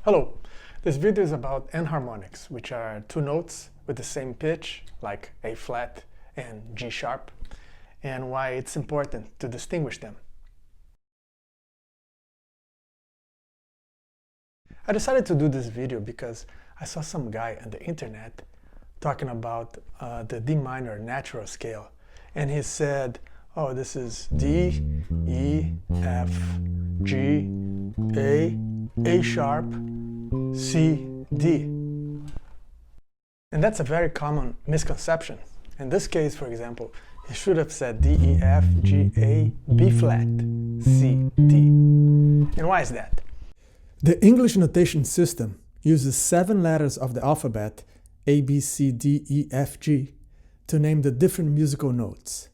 Hello, this video is about enharmonics, which are two notes with the same pitch, like A flat and G sharp, and why it's important to distinguish them. I decided to do this video because I saw some guy on the internet talking about the D minor natural scale, and he said, oh, this is D, E, F, G, A sharp, C, D. And that's a very common misconception. In this case, for example, he should have said D, E, F, G, A, B flat, C, D. And why is that? The English notation system uses 7 letters of the alphabet, A, B, C, D, E, F, G, to name the different musical notes.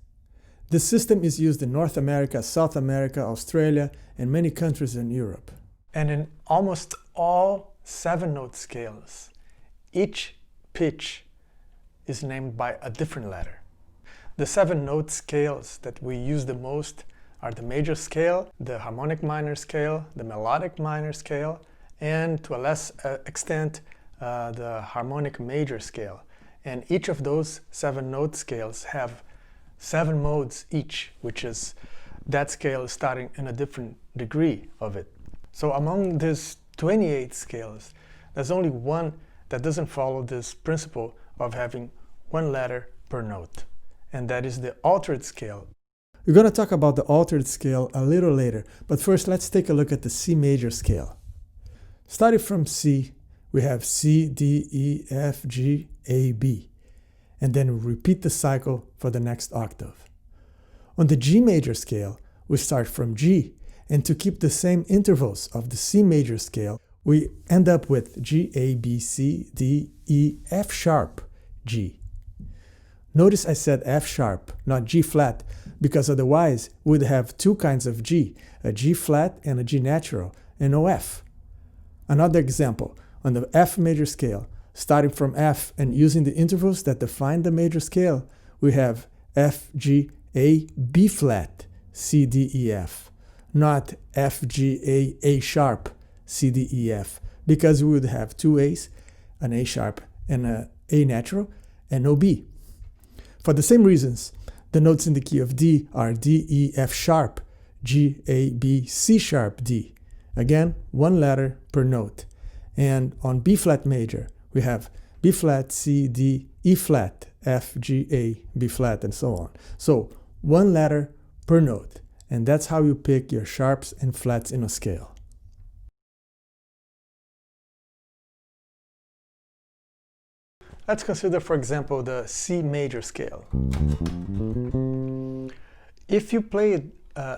This system is used in North America, South America, Australia, and many countries in Europe. And in almost all 7-note scales, each pitch is named by a different letter. The 7-note scales that we use the most are the major scale, the harmonic minor scale, the melodic minor scale, and to a less extent, the harmonic major scale. And each of those 7-note scales have 7 modes each, which is that scale starting in a different degree of it. So among these 28 scales, there's only one that doesn't follow this principle of having 1 letter per note, and that is the altered scale. We're going to talk about the altered scale a little later, but first let's take a look at the C major scale. Starting from C, we have C, D, E, F, G, A, B, and then repeat the cycle for the next octave. On the G major scale, we start from G, and to keep the same intervals of the C major scale, we end up with G, A, B, C, D, E, F sharp, G. Notice I said F sharp, not G flat, because otherwise we'd have 2 kinds of G, a G flat and a G natural, and no F. Another example, on the F major scale, starting from F and using the intervals that define the major scale, we have F, G, A, B flat, C, D, E, F, not F, G, A sharp, C, D, E, F, because we would have 2 A's, an A sharp and an A natural, and no B. For the same reasons, the notes in the key of D are D, E, F sharp, G, A, B, C sharp, D. Again, 1 letter per note. And on B flat major, we have B flat, C, D, E flat, F, G, A, B flat, and so on. So 1 letter per note. And that's how you pick your sharps and flats in a scale. Let's consider, for example, the C major scale. If you play it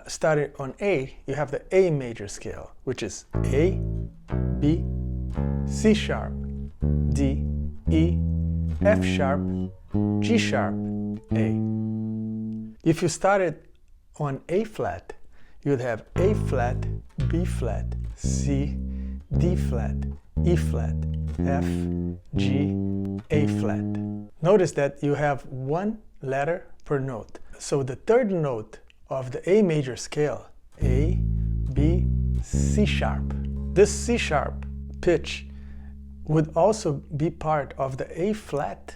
starting on A, you have the A major scale, which is A, B, C sharp, D, E, F sharp, G sharp, A. If you started on A flat, you'd have A flat, B flat, C, D flat, E flat, F, G, A flat. Notice that you have 1 letter per note. So the 3rd note of the A major scale, A, B, C sharp. This C sharp pitch would also be part of the A flat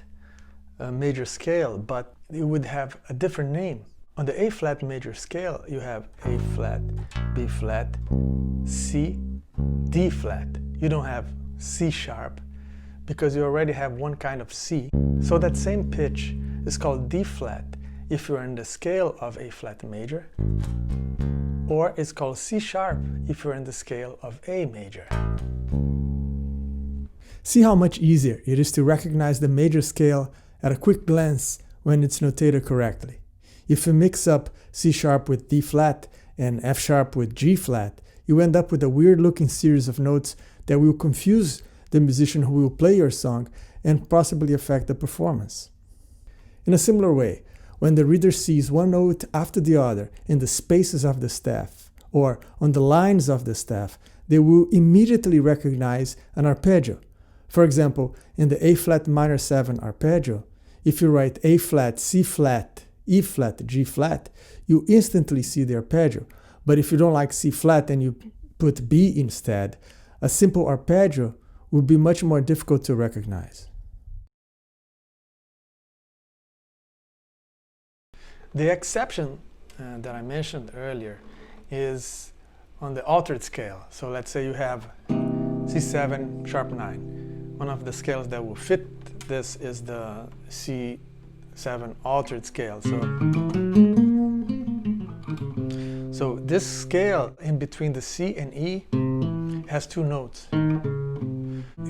major scale, but it would have a different name. On the A flat major scale, you have A flat, B flat, C, D flat. You don't have C sharp because you already have 1 kind of C. So that same pitch is called D flat if you're in the scale of A flat major, or it's called C sharp if you're in the scale of A major. See how much easier it is to recognize the major scale at a quick glance when it's notated correctly. If you mix up C sharp with D flat and F sharp with G flat, you end up with a weird looking series of notes that will confuse the musician who will play your song and possibly affect the performance. In a similar way, when the reader sees 1 note after the other in the spaces of the staff or on the lines of the staff, they will immediately recognize an arpeggio. For example, in the A flat minor 7 arpeggio, if you write A flat, C flat, E flat, G flat, you instantly see the arpeggio. But if you don't like C flat and you put B instead, a simple arpeggio would be much more difficult to recognize. The exception that I mentioned earlier is on the altered scale. So let's say you have C7 sharp 9. One of the scales that will fit this is the C7 altered scale. So this scale in between the C and E has two notes.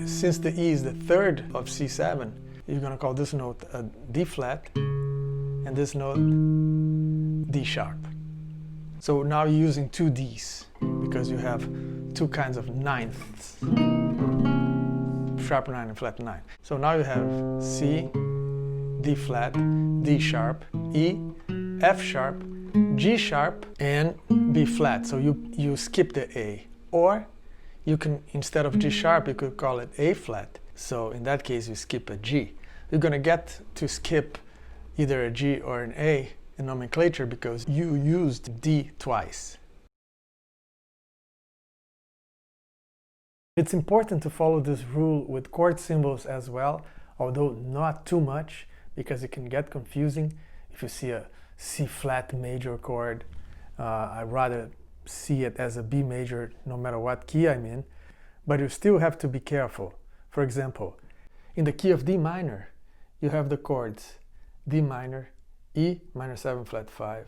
Since the E is the third of C7, you're going to call this note a D flat and this note D sharp. So now you're using two Ds because you have two kinds of ninths, sharp 9 and flat 9. So now you have C, D flat, D sharp, E, F sharp, G sharp, and B flat. So you skip the A. Or you can, instead of G sharp, you could call it A flat. So in that case, you skip a G. You're going to get to skip either a G or an A in nomenclature because you used D twice. It's important to follow this rule with chord symbols as well, although not too much, because it can get confusing. If you see a C flat major chord, I'd rather see it as a B major no matter what key I'm in, but you still have to be careful. For example, in the key of D minor, you have the chords D minor, E minor 7 flat 5,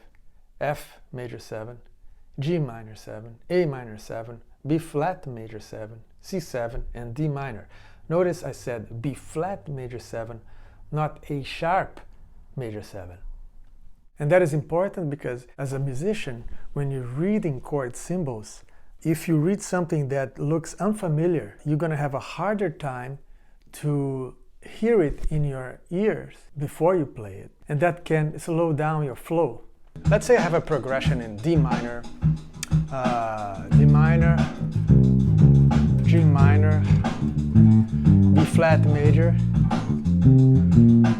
F major 7, G minor 7, A minor 7, B flat major 7, C7, and D minor. Notice I said B flat major 7, not A sharp major 7. And that is important because as a musician, when you're reading chord symbols, if you read something that looks unfamiliar, you're going to have a harder time to hear it in your ears before you play it. And that can slow down your flow. Let's say I have a progression in D minor, D minor, G minor, B flat major,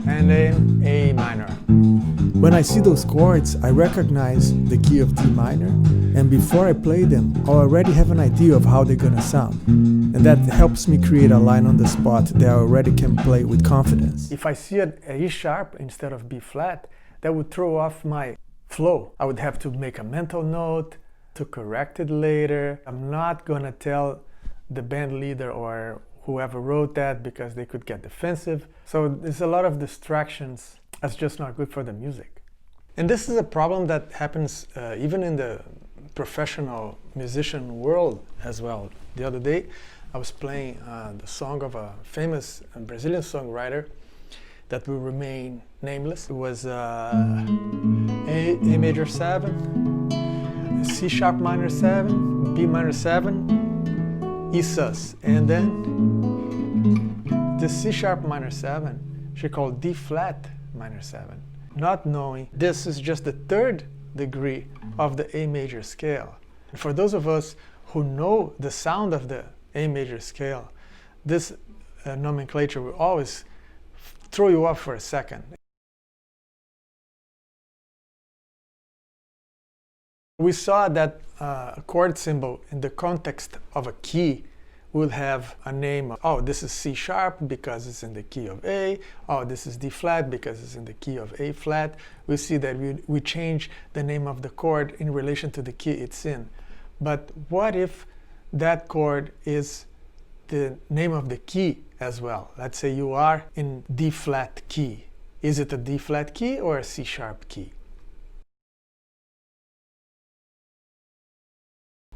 and then A minor. When I see those chords, I recognize the key of D minor, and before I play them, I already have an idea of how they're gonna sound. And that helps me create a line on the spot that I already can play with confidence. If I see an E sharp instead of B flat, that would throw off my flow. I would have to make a mental note to correct it later. I'm not gonna tell the band leader or whoever wrote that because they could get defensive. So there's a lot of distractions. That's just not good for the music. And this is a problem that happens even in the professional musician world as well. The other day, I was playing the song of a famous Brazilian songwriter that will remain nameless. It was A major 7, C sharp minor 7, B minor 7, E sus. And then the C sharp minor 7, she called D flat minor 7, not knowing this is just the third degree of the A major scale. And for those of us who know the sound of the A major scale, this nomenclature will always throw you off for a second. We saw that a chord symbol in the context of a key will have a name of, oh, this is C sharp because it's in the key of A. Oh, this is D flat because it's in the key of A flat. We see that we change the name of the chord in relation to the key it's in. But what if that chord is the name of the key as well? Let's say you are in D flat key. Is it a D flat key or a C sharp key?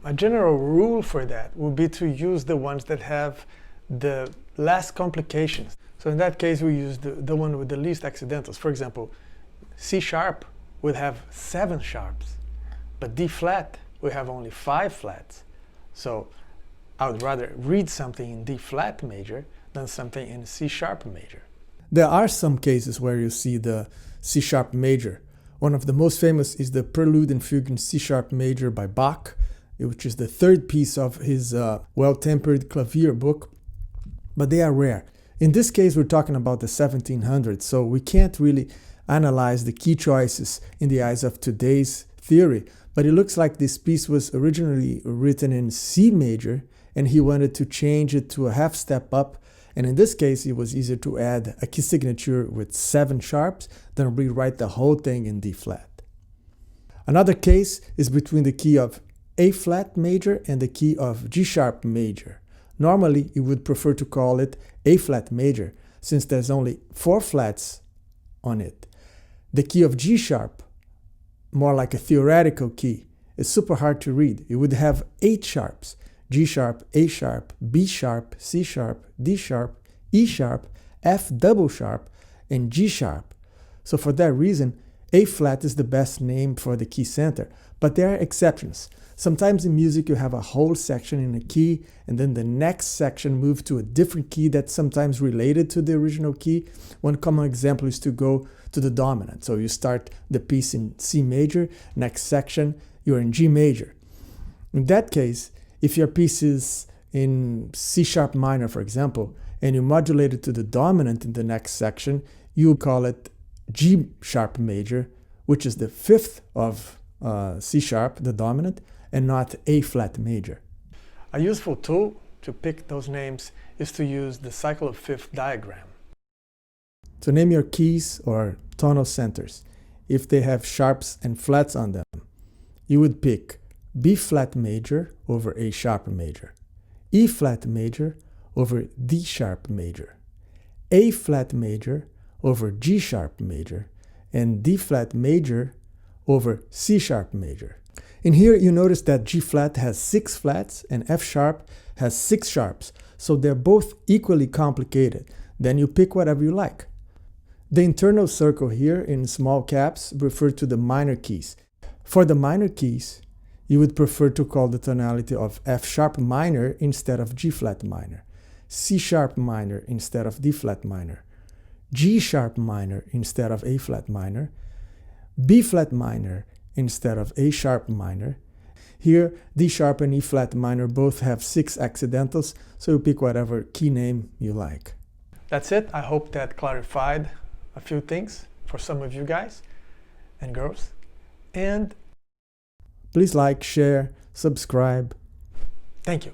A general rule for that would be to use the ones that have the less complications. So in that case, we use the one with the least accidentals. For example, C sharp would have 7 sharps, but D flat we have only 5 flats. So I would rather read something in D flat major than something in C sharp major. There are some cases where you see the C sharp major. One of the most famous is the Prelude and Fugue in C sharp major by Bach, which is the third piece of his Well-Tempered Clavier book, but they are rare. In this case, we're talking about the 1700s, so we can't really analyze the key choices in the eyes of today's theory, but it looks like this piece was originally written in C major and he wanted to change it to a half step up. And in this case, it was easier to add a key signature with 7 sharps than rewrite the whole thing in D flat. Another case is between the key of A flat major and the key of G sharp major. Normally, you would prefer to call it A flat major, since there's only 4 flats on it. The key of G sharp, more like a theoretical key, is super hard to read. It would have 8 sharps: G sharp, A sharp, B sharp, C sharp, D sharp, E sharp, F double sharp, and G sharp. So for that reason, A flat is the best name for the key center, but there are exceptions. Sometimes in music you have a whole section in a key, and then the next section moves to a different key that's sometimes related to the original key. One common example is to go to the dominant. So you start the piece in C major, next section you're in G major. In that case, if your piece is in C sharp minor, for example, and you modulate it to the dominant in the next section, you call it G sharp major, which is the 5th of C sharp, the dominant, and not A flat major. A useful tool to pick those names is to use the cycle of fifth diagram. To name your keys or tonal centers, if they have sharps and flats on them, you would pick B flat major over A sharp major, E flat major over D sharp major, A flat major over G sharp major, and D flat major over C sharp major. In here you notice that G flat has 6 flats and F sharp has 6 sharps, so they're both equally complicated. Then you pick whatever you like. The internal circle here in small caps refers to the minor keys. For the minor keys, you would prefer to call the tonality of F sharp minor instead of G flat minor, C sharp minor instead of D flat minor, G sharp minor instead of A flat minor, B flat minor instead of A sharp minor. Here, D sharp and E flat minor both have 6 accidentals, so you pick whatever key name you like. That's it. I hope that clarified a few things for some of you guys and girls. And please like, share, subscribe. Thank you.